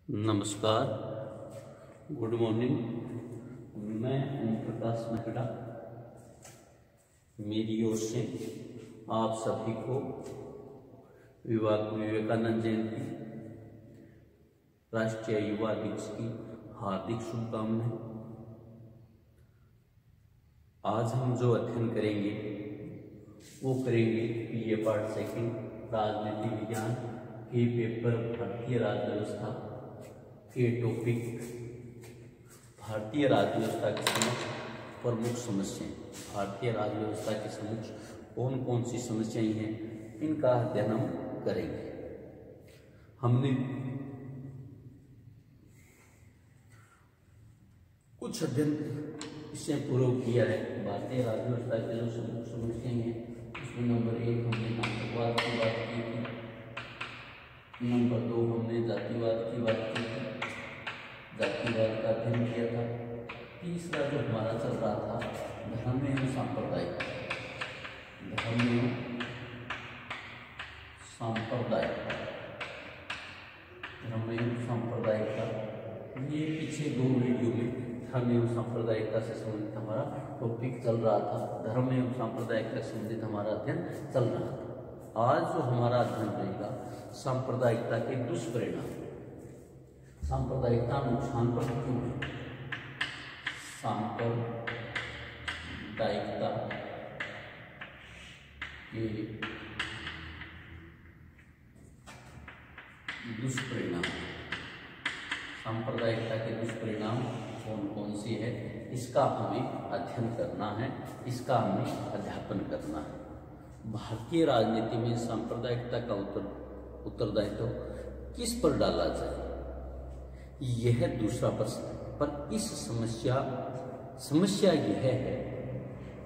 नमस्कार, good morning. मैं ओम प्रकाश मेहरा। मेरी ओर से आप सभी को विवेकानंद जयंती, राष्ट्रीय युवा दिवस की हार्दिक शुभकामनाएं। आज हम जो अध्ययन करेंगे वो करेंगे बीए पार्ट सेकंड राजनीति विज्ञान के पेपर भारतीय राज्य व्यवस्था के टॉपिक भारतीय राज्य व्यवस्था के समक्ष प्रमुख समस्याएं। भारतीय राज्य व्यवस्था के समक्ष कौन कौन सी समस्याएं हैं, इनका अध्ययन हम करेंगे। हमने कुछ अध्ययन इससे पूर्व किया है। भारतीय राज्य व्यवस्था के जो प्रमुख समस्याएं हैं उसमें नंबर 1 हमने नास्तिकवाद की बात की थी, नंबर 2 हमने जातिवाद की बात की थी, जातिवाद का अध्ययन किया था। तीसरा जो हमारा चल रहा था धर्म एवं सांप्रदायिक, धर्म एवं सांप्रदायिक, धर्म एवं सांप्रदायिकता। ये पीछे 2 वीडियो में धर्म एवं सांप्रदायिकता से संबंधित हमारा टॉपिक चल रहा था, धर्म एवं सांप्रदायिकता से संबंधित हमारा अध्ययन चल रहा था। आज जो हमारा अध्ययन रहेगा सांप्रदायिकता के दुष्परिणाम। सांप्रदायिकता नुकसान पर क्यों है? सांप्रदायिकता के दुष्परिणाम, सांप्रदायिकता के दुष्परिणाम कौन कौन से है, इसका हमें अध्ययन करना है, इसका हमें अध्यापन करना है। भारतीय राजनीति में सांप्रदायिकता का उत्तरदायित्व किस पर डाला जाए, यह दूसरा प्रश्न है। पर इस समस्या यह है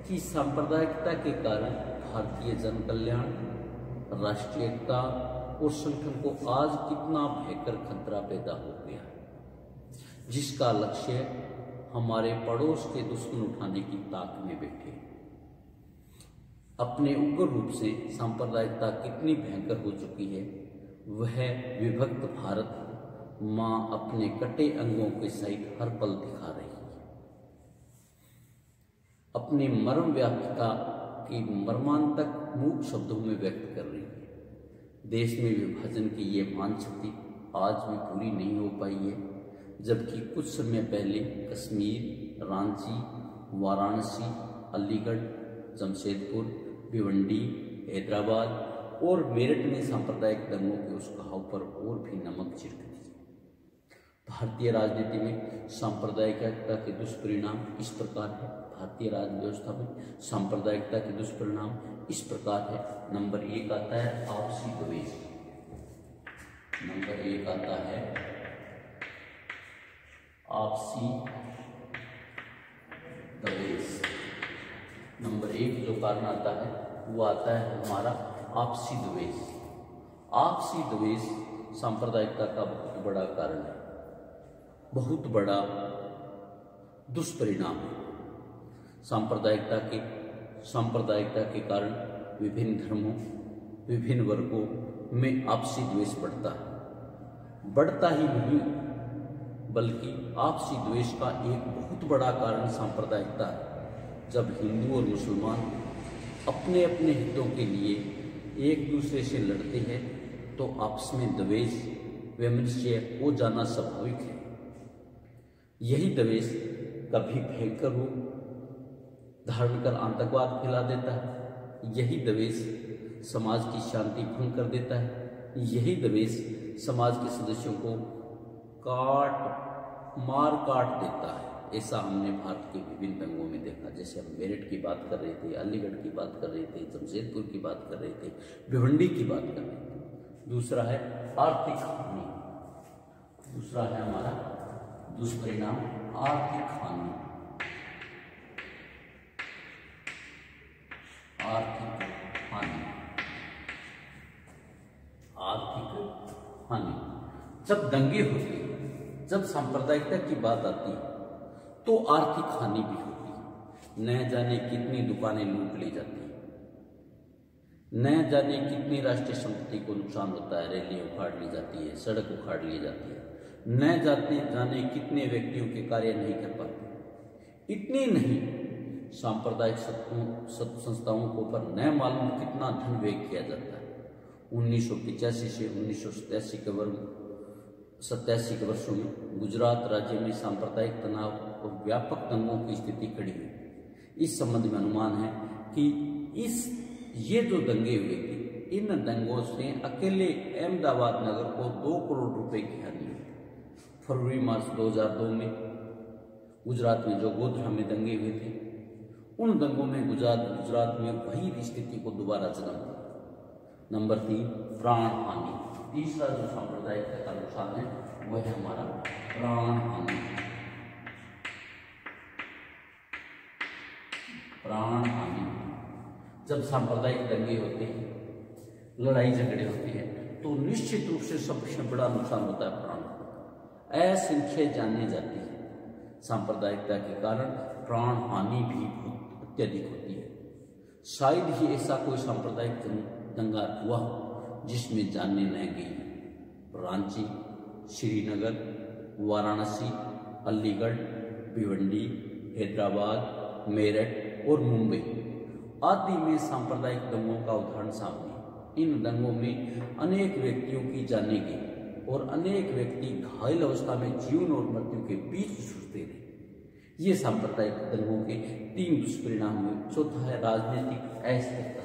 कि सांप्रदायिकता के कारण भारतीय जन कल्याण, राष्ट्रीय एकता और संगठन को आज कितना भयंकर खतरा पैदा हो गया है, जिसका लक्ष्य हमारे पड़ोस के दुश्मन उठाने की ताक में बैठे। अपने उग्र रूप से सांप्रदायिकता कितनी भयंकर हो चुकी है, वह विभक्त भारत मां अपने कटे अंगों के सहित हर पल दिखा रही है। अपने मर्म व्याप्तता की मर्मांतक मूक शब्दों में व्यक्त कर रही है। देश में विभाजन की ये मान शक्ति आज भी पूरी नहीं हो पाई है, जबकि कुछ समय पहले कश्मीर, रांची, वाराणसी, अलीगढ़, जमशेदपुर, भिवंडी, हैदराबाद और मेरठ में सांप्रदायिक दंगों के उस घाव पर और भी नमक छिड़क दिया। भारतीय राजनीति में सांप्रदायिकता के दुष्परिणाम इस प्रकार है। भारतीय राज्य व्यवस्था में सांप्रदायिकता के दुष्परिणाम इस प्रकार है। नंबर 1 आता है आपसी द्वेष। नंबर 1 आता है आपसी द्वेष। नंबर 1 जो कारण आता है वो आता है हमारा आपसी द्वेष। आपसी द्वेष सांप्रदायिकता का बहुत बड़ा कारण है, बहुत बड़ा दुष्परिणाम है। सांप्रदायिकता के कारण विभिन्न धर्मों, विभिन्न वर्गों में आपसी द्वेष बढ़ता ही नहीं, बल्कि आपसी द्वेष का एक बहुत बड़ा कारण सांप्रदायिकता है। जब हिंदू और मुसलमान अपने अपने हितों के लिए एक दूसरे से लड़ते हैं तो आपस में द्वेष, वैमनस्य हो जाना स्वाभाविक है। यही द्वेष कभी भयंकर रूप धारण कर आतंकवाद फैला देता है। यही द्वेष समाज की शांति भंग कर देता है। यही द्वेष समाज के सदस्यों को मार काट देता है। ऐसा हमने भारत के विभिन्न दंगों में देखा। जैसे हम मेरठ की बात कर रहे थे, अलीगढ़ की बात कर रहे थे, जमशेदपुर की बात कर रहे थे, भिवंडी की बात कर रहे थे। दूसरा है आर्थिक हानि। दूसरा है हमारा दुष्परिणाम आर्थिक हानि। आर्थिक हानि, आर्थिक हानि। जब दंगे होते हैं, जब सांप्रदायिकता की बात आती है तो आर्थिक हानि भी होती है। न जाने कितनी दुकानें लूट ली जाती हैं, न जाने कितनी राष्ट्रीय संपत्ति को नुकसान होता है। रैली उखाड़ ली जाती है, सड़क उखाड़ ली जाती है, न जाने कितने व्यक्तियों के कार्य नहीं कर पाते। इतने नहीं, सांप्रदायिक संस्थाओं के ऊपर न मालूम कितना धन व्यय किया जाता है। 1985 से 1987 के वर्षों में गुजरात राज्य में सांप्रदायिक तनाव और व्यापक दंगों की स्थिति खड़ी हुई। इस संबंध में अनुमान है कि ये जो दंगे हुए थे, इन दंगों से अकेले अहमदाबाद नगर को 2 करोड़ रुपए की हानि हुई। फरवरी-मार्च 2002 में गुजरात में जो गोधरा में दंगे हुए थे, उन दंगों में गुजरात में वही स्थिति को दोबारा जन्म दिया। नंबर 3, प्राण हानि। तीसरा जो सांप्रदायिकता का नुकसान है वह है हमारा प्राण हानि। प्राण हानि, जब सांप्रदायिक दंगे होते हैं, लड़ाई झगड़े होते हैं, तो निश्चित रूप से सबसे बड़ा नुकसान होता है प्राण। असंख्य जाने जाती है। सांप्रदायिकता के कारण प्राण हानि भी बहुत अत्यधिक होती है। शायद ही ऐसा कोई सांप्रदायिक दंगा हुआ हो जिसमें जाने न गई। रांची, श्रीनगर, वाराणसी, अलीगढ़, भिवंडी, हैदराबाद, मेरठ और मुंबई आदि में सांप्रदायिक दंगों का उदाहरण सामने। इन दंगों में अनेक व्यक्तियों की जाने गई और अनेक व्यक्ति घायल अवस्था में जीवन और मृत्यु के बीच जूझते रहे। ये सांप्रदायिक दंगों के 3 दुष्परिणाम हुए। चौथा है राजनीतिक अस्थिरता।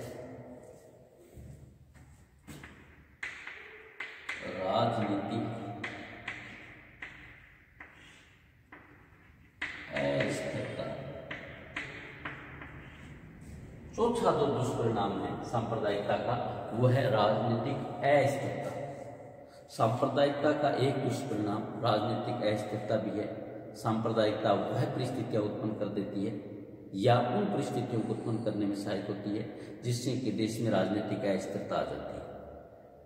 राजनीतिक अस्थिरता, चौथा जो दुष्परिणाम है सांप्रदायिकता का वह है राजनीतिक अस्थिरता। सांप्रदायिकता का एक दुष्परिणाम राजनीतिक अस्थिरता भी है। सांप्रदायिकता वह परिस्थितियां उत्पन्न कर देती है या उन परिस्थितियों को उत्पन्न करने में सहायक होती है जिससे कि देश में राजनीतिक अस्थिरता आ जाती है।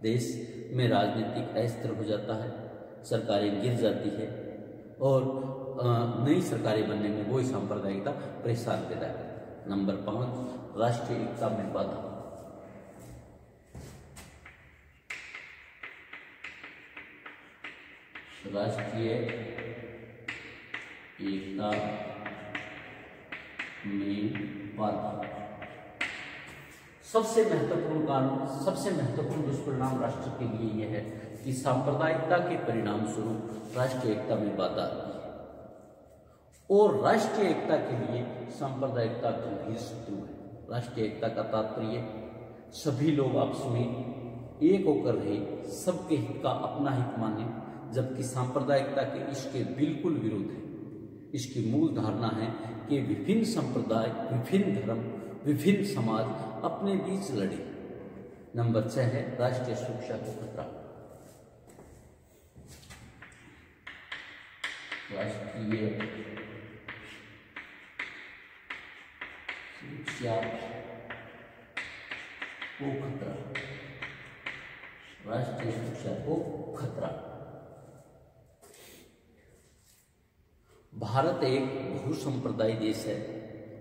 देश में राजनीतिक अस्थिर हो जाता है, सरकारें गिर जाती है और नई सरकारें बनने में वही सांप्रदायिकता परेशान पैदा करती है। नंबर 5, राष्ट्रीय एकता में बाधा। राष्ट्रीय एकता में बाधा। सबसे महत्वपूर्ण कारण, सबसे महत्वपूर्ण दुष्परिणाम राष्ट्र के लिए यह है कि सांप्रदायिकता के परिणाम स्वरूप राष्ट्रीय एकता में बाधा आती है और राष्ट्रीय एकता के लिए सांप्रदायिकता गंभीर शत्रु है। राष्ट्रीय एकता का तात्पर्य सभी लोग आपस में एक होकर रहे, सबके हित का अपना हित माने, जबकि सांप्रदायिकता के इसके बिल्कुल विरोध है। इसकी मूल धारणा है कि विभिन्न संप्रदाय, विभिन्न धर्म, विभिन्न समाज अपने बीच लड़े। नंबर 6 है राष्ट्रीय सुरक्षा को खतरा। राष्ट्रीय सुरक्षा को खतरा। राष्ट्रीय सुरक्षा को खतरा। भारत एक बहुसंप्रदायी देश है।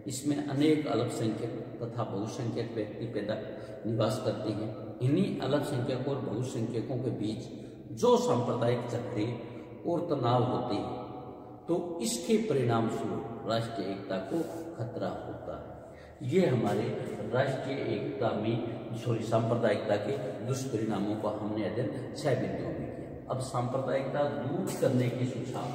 इसमें अनेक अल्पसंख्यक तथा बहुसंख्यक व्यक्ति निवास करते हैं। इन्हीं अल्पसंख्यकों और बहुसंख्यकों के बीच जो सांप्रदायिक झगड़े और तनाव होते हैं, तो इसके परिणाम स्वरूप राष्ट्रीय एकता को खतरा होता है। ये हमारे राष्ट्रीय एकता में सांप्रदायिकता के दुष्परिणामों का हमने अध्ययन 6 बिंदुओं में किया। अब सांप्रदायिकता दूर करने की सुझाव।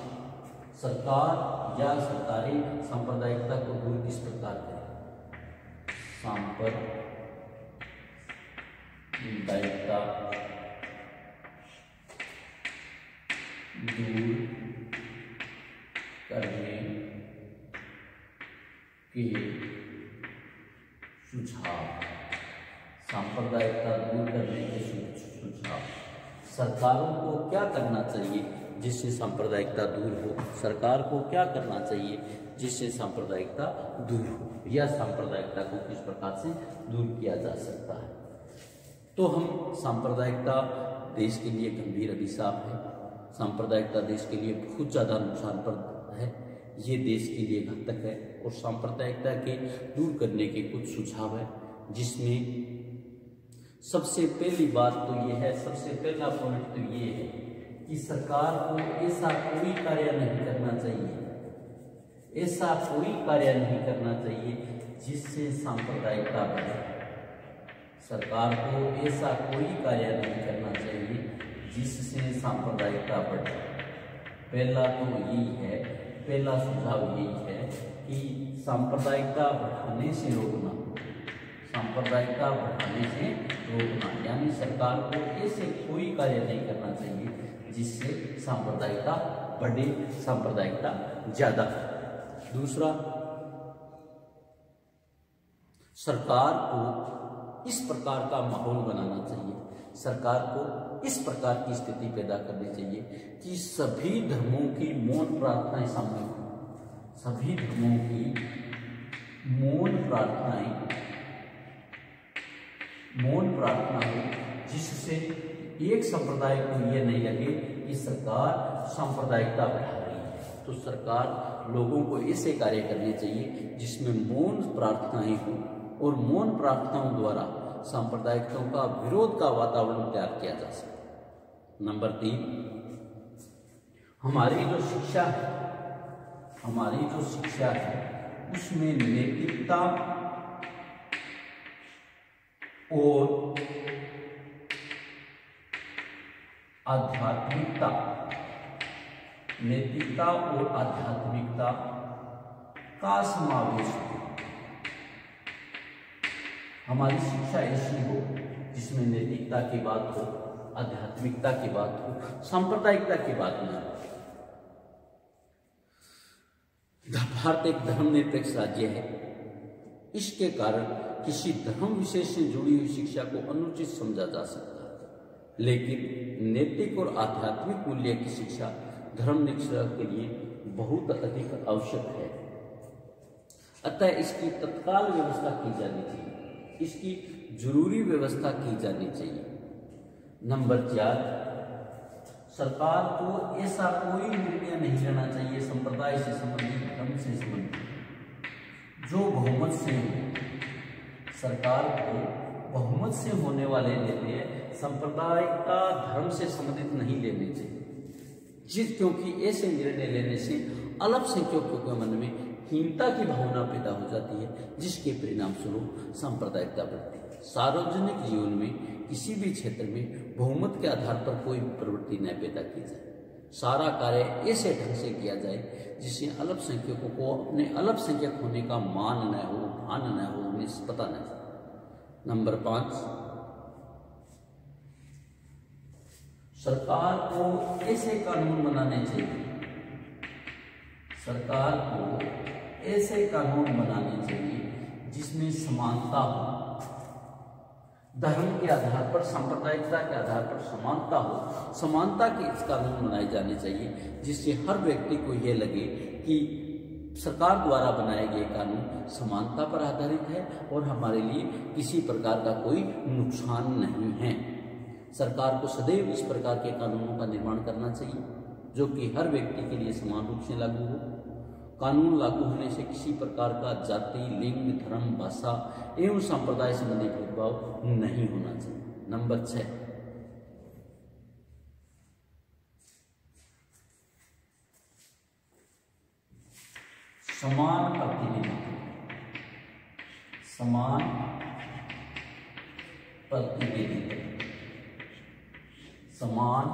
सरकार या सरकारें सांप्रदायिकता को दूर किस प्रकार करें? सांप्रदायिकता दूर करने के सुझाव। सांप्रदायिकता दूर करने के सुझाव। सरकारों को क्या करना चाहिए जिससे सांप्रदायिकता दूर हो? सरकार को क्या करना चाहिए जिससे सांप्रदायिकता दूर हो, या सांप्रदायिकता को किस प्रकार से दूर किया जा सकता है? तो हम सांप्रदायिकता देश के लिए गंभीर अभिशाप है। सांप्रदायिकता देश के लिए बहुत ज़्यादा नुकसानप्रद है। ये देश के लिए घातक है। और सांप्रदायिकता के दूर करने के कुछ सुझाव है, जिसमें सबसे पहली बात तो ये है, सबसे पहला पॉइंट तो ये है कि सरकार को ऐसा कोई कार्य नहीं करना चाहिए, ऐसा कोई कार्य नहीं करना चाहिए जिससे सांप्रदायिकता बढ़े। सरकार को ऐसा कोई कार्य नहीं करना चाहिए जिससे सांप्रदायिकता बढ़े। पहला तो यही है, पहला सुझाव यही है कि सांप्रदायिकता बढ़ाने से रोकना, सांप्रदायिकता बढ़ाने से रोकना, यानी सरकार को ऐसे कोई कार्य नहीं करना चाहिए जिससे सांप्रदायिकता बढ़े, सांप्रदायिकता ज्यादा। दूसरा, सरकार को इस प्रकार का माहौल बनाना चाहिए, सरकार को इस प्रकार की स्थिति पैदा करनी चाहिए कि सभी धर्मों की मौन प्रार्थनाएं सामने हो, सभी धर्मों की मौन प्रार्थना हो, जिससे एक संप्रदाय को यह नहीं लगे कि सरकार सांप्रदायिकता बढ़ा रही है। तो सरकार लोगों को ऐसे कार्य करने चाहिए जिसमें मौन प्रार्थनाएं हो और मौन प्रार्थनाओं द्वारा सांप्रदायिकताओं का विरोध का वातावरण तैयार किया जा सके। नंबर 3, हमारी जो शिक्षा है उसमें नैतिकता और आध्यात्मिकता, नैतिकता और आध्यात्मिकता का समावेश हो। हमारी शिक्षा ऐसी हो जिसमें नैतिकता की बात हो, आध्यात्मिकता की बात हो, सांप्रदायिकता की बात न हो। भारत एक धर्मनिरपेक्ष राज्य है, इसके कारण किसी धर्म विशेष से जुड़ी हुई शिक्षा को अनुचित समझा जा सकता है, लेकिन नैतिक और आध्यात्मिक मूल्य की शिक्षा धर्मनिरपेक्ष के लिए बहुत अधिक आवश्यक है। अतः इसकी तत्काल व्यवस्था की जानी चाहिए, इसकी जरूरी व्यवस्था की जानी चाहिए। नंबर 4, सरकार को ऐसा कोई निर्णय नहीं लेना चाहिए संप्रदाय से संबंधित, धर्म से संबंधित जो बहुमत से हो। सरकार को बहुमत से होने वाले निर्णय सांप्रदायिकता, धर्म से संबंधित नहीं लेने चाहिए, क्योंकि ऐसे निर्णय लेने से अल्पसंख्यकों के मन में हीनता की भावना पैदा हो जाती है, जिसके परिणाम स्वरूप सांप्रदायिकता बढ़ती है। सार्वजनिक जीवन में किसी भी क्षेत्र में बहुमत के आधार पर कोई प्रवृत्ति न पैदा की जाए, सारा कार्य ऐसे ढंग से किया जाए जिससे अल्पसंख्यकों को अपने अल्पसंख्यक होने का मान न हो, भान न हो, उन्हें पता न हो। नंबर 5, सरकार को ऐसे कानून बनाने चाहिए, सरकार को ऐसे कानून बनाने चाहिए जिसमें समानता हो, धर्म के आधार पर, सांप्रदायिकता के आधार पर समानता हो। समानता के इस कानून बनाए जाने चाहिए जिससे हर व्यक्ति को यह लगे कि सरकार द्वारा बनाए गए कानून समानता पर आधारित है और हमारे लिए किसी प्रकार का कोई नुकसान नहीं है। सरकार को सदैव इस प्रकार के कानूनों का निर्माण करना चाहिए जो कि हर व्यक्ति के लिए समान रूप से लागू हो। कानून लागू होने से किसी प्रकार का जाति, लिंग, धर्म, भाषा एवं संप्रदाय संबंधी भेदभाव नहीं होना चाहिए। नंबर 6, समान प्रतिनिधित्व, समान प्रतिनिधित्व, समान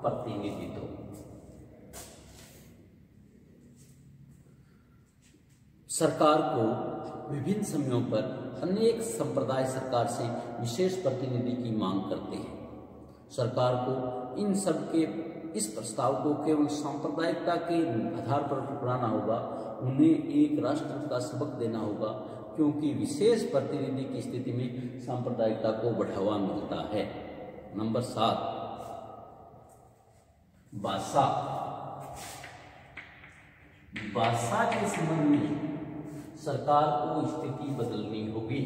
प्रतिनिधित्व। सरकार को विभिन्न समयों पर अनेक संप्रदाय सरकार से विशेष प्रतिनिधि की मांग करते हैं। सरकार को इन सब के इस प्रस्ताव को केवल सांप्रदायिकता के आधार पर ठुकराना होगा, उन्हें एक राष्ट्र का सबक देना होगा, क्योंकि विशेष प्रतिनिधि की स्थिति में सांप्रदायिकता को बढ़ावा मिलता है। नंबर 7, भाषा। भाषा के संबंध में सरकार को स्थिति बदलनी होगी।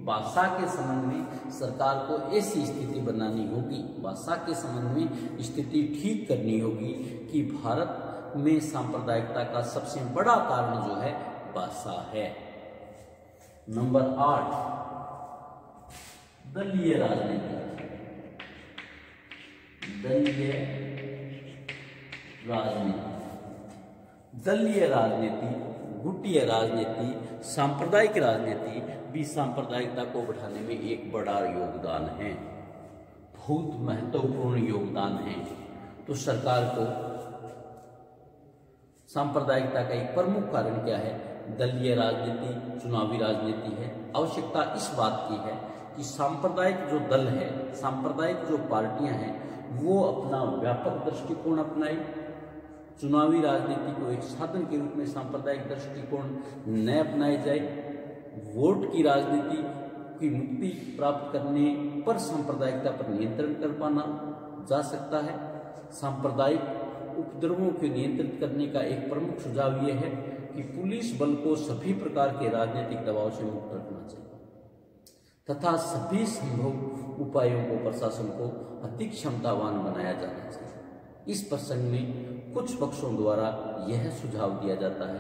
भाषा के संबंध में सरकार को ऐसी स्थिति बनानी होगी, भाषा के संबंध में स्थिति ठीक करनी होगी कि भारत में सांप्रदायिकता का सबसे बड़ा कारण जो है भाषा है। नंबर 8, दलीय राजनीति। दलीय राजनीति, दलीय राजनीति, गुटीय राजनीति, सांप्रदायिक राजनीति भी सांप्रदायिकता को बढ़ाने में एक बड़ा योगदान है, बहुत महत्वपूर्ण योगदान है। तो सरकार को सांप्रदायिकता का एक प्रमुख कारण क्या है? दलीय राजनीति, चुनावी राजनीति है। आवश्यकता इस बात की है कि सांप्रदायिक जो दल है, सांप्रदायिक जो पार्टियां हैं, वो अपना व्यापक दृष्टिकोण अपनाए। चुनावी राजनीति को एक साधन के रूप में सांप्रदायिक दृष्टिकोण न अपनाए जाए। वोट की राजनीति की मुक्ति प्राप्त करने पर सांप्रदायिकता पर नियंत्रण कर पाना जा सकता है। सांप्रदायिक उपद्रवों को नियंत्रित करने का एक प्रमुख सुझाव यह है कि पुलिस बल को सभी प्रकार के राजनीतिक दबाव से मुक्त रखना चाहिए तथा सभी संभव उपायों को प्रशासन को अधिक क्षमतावान बनाया जाना चाहिए। इस प्रसंग में कुछ पक्षों द्वारा यह सुझाव दिया जाता है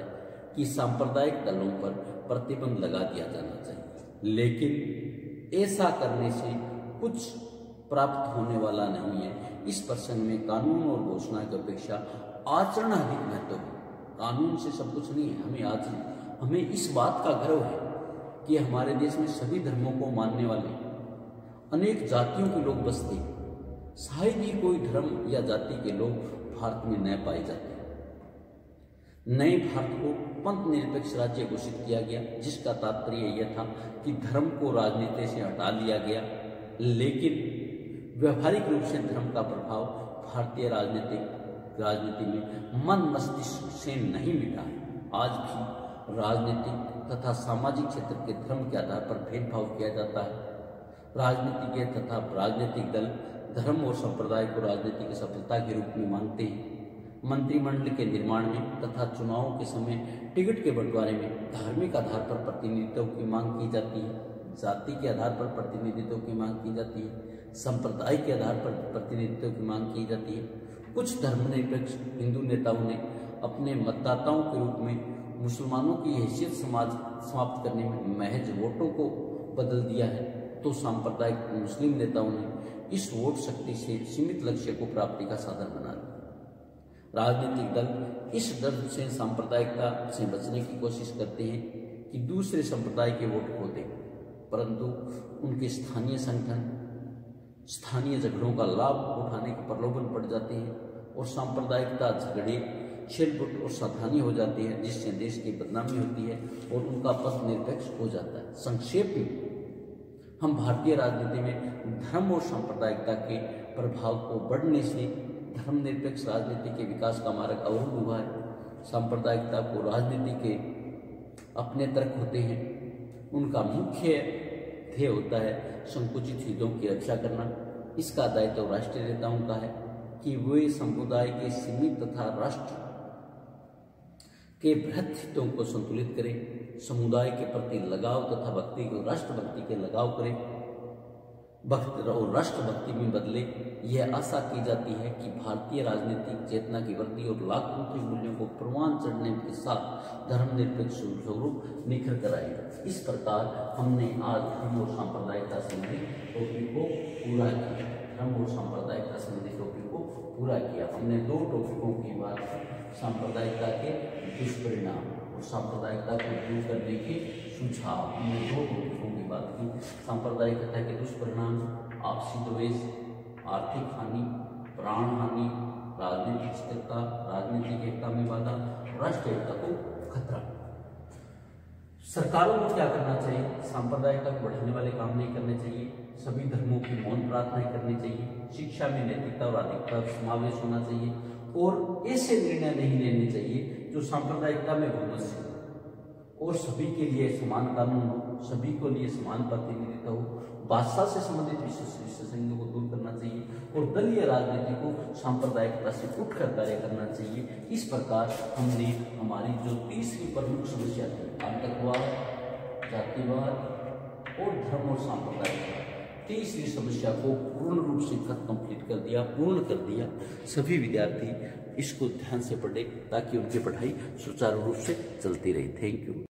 कि सांप्रदायिक दलों पर प्रतिबंध लगा दिया जाना चाहिए, लेकिन ऐसा करने से कुछ प्राप्त होने वाला नहीं है। इस प्रसंग में कानून और घोषणा की अपेक्षा आचरण अधिक महत्व है। कानून से सब कुछ नहीं है, हमें इस बात का गर्व है कि हमारे देश में सभी धर्मों को मानने वाले अनेक जातियों के लोग बसते हैं। शायद ही कोई धर्म या जाति के लोग भारत में न पाए जाते। नए भारत को पंथ निरपेक्ष राज्य घोषित किया गया, जिसका तात्पर्य यह था कि धर्म को राजनीति से हटा लिया गया, लेकिन व्यवहारिक रूप से धर्म का प्रभाव भारतीय राजनीति में मन मस्तिष्क से नहीं मिटा है। आज भी राजनीतिक तथा सामाजिक क्षेत्र के धर्म के आधार पर भेदभाव किया जाता है। राजनीतिज्ञ तथा राजनीतिक दल धर्म और संप्रदाय को राजनीति की सफलता के रूप में मानते हैं। मंत्रिमंडल के निर्माण में तथा चुनावों के समय टिकट के बंटवारे में धार्मिक आधार पर प्रतिनिधित्व की मांग की जाती है, जाति के आधार पर प्रतिनिधित्व की मांग की जाती है, संप्रदाय के आधार पर प्रतिनिधित्व की मांग की जाती है। कुछ धर्मनिरपेक्ष हिंदू नेताओं ने अपने मतदाताओं के रूप में मुसलमानों की हैसियत समाप्त करने में महज वोटों को बदल दिया है, तो सांप्रदायिक मुस्लिम नेताओं ने इस वोट शक्ति से सीमित लक्ष्य को प्राप्ति का साधन बना दिया। राजनीतिक दल इस डर से सांप्रदायिकता से बचने की कोशिश करते हैं कि दूसरे संप्रदाय के वोट खो दें, परंतु उनके स्थानीय संगठन स्थानीय झगड़ों का लाभ उठाने के प्रलोभन पड़ जाते हैं और सांप्रदायिकता झगड़े छिलबुट और सावधानी हो जाती है, जिससे देश की बदनामी होती है और उनका पथ निरपेक्ष हो जाता है। संक्षेप में हम भारतीय राजनीति में धर्म और सांप्रदायिकता के प्रभाव को बढ़ने से धर्मनिरपेक्ष राजनीति के विकास का मार्ग अवरुद्ध हुआ है। सांप्रदायिकता को राजनीति के अपने तर्क होते हैं, उनका मुख्य ध्येय होता है संकुचित हितों की रक्षा करना। इसका दायित्व राष्ट्रीय नेताओं का है कि वे समुदाय के सीमित तथा राष्ट्र के बृहत हितों को संतुलित करें, समुदाय के प्रति लगाव तथा भक्ति को राष्ट्रभक्ति के लगाव करें, भक्त और राष्ट्रभक्ति में बदले। यह आशा की जाती है कि भारतीय राजनीतिक चेतना की वृद्धि और लोकतांत्रिक मूल्यों को प्रमाण चढ़ने के साथ धर्मनिरपेक्ष स्वरूप निखर कर आएगा। इस प्रकार हमने आज धर्म और सांप्रदायिकता संबंधी टॉपिक को पूरा किया। धर्म और सांप्रदायिकता संबंधी टॉपिक को पूरा किया। हमने दो टॉपिकों की बात की, सांप्रदायिकता के दुष्परिणाम और सांप्रदायिकता को दूर करने के सुझाव। हमने दो टॉपिकों की बात की, सांप्रदायिकता के दुष्परिणाम आपसी द्वेष, आर्थिक हानि, प्राण हानि, राजनीतिक स्थिरता, राजनीतिक एकता में बाधा, राष्ट्रीय एकता को खतरा। सरकारों को क्या करना चाहिए? सांप्रदायिकता को बढ़ाने वाले काम नहीं करने चाहिए, सभी धर्मों की मौन प्रार्थनाएं करनी चाहिए, शिक्षा में नैतिकता और अधिकता समावेश होना चाहिए और ऐसे निर्णय नहीं लेने चाहिए जो सांप्रदायिकता में बहुमत से और सभी के लिए समान कानून हो, सभी को लिए समान प्रतिनिधित्व हो। बादशाह से संबंधित विशेषज्ञों को दूर करना चाहिए और दलीय राजनीति को सांप्रदायिकता से उठकर कार्य करना चाहिए। इस प्रकार हमने हमारी जो तीसरी प्रमुख समस्या थी, आतंकवाद, जातिवाद और धर्म और सांप्रदायिकता, तीसरी समस्या को पूर्ण रूप से कंप्लीट कर दिया, पूर्ण कर दिया। सभी विद्यार्थी इसको ध्यान से पढ़े ताकि उनकी पढ़ाई सुचारू रूप से चलती रहे। Thank you.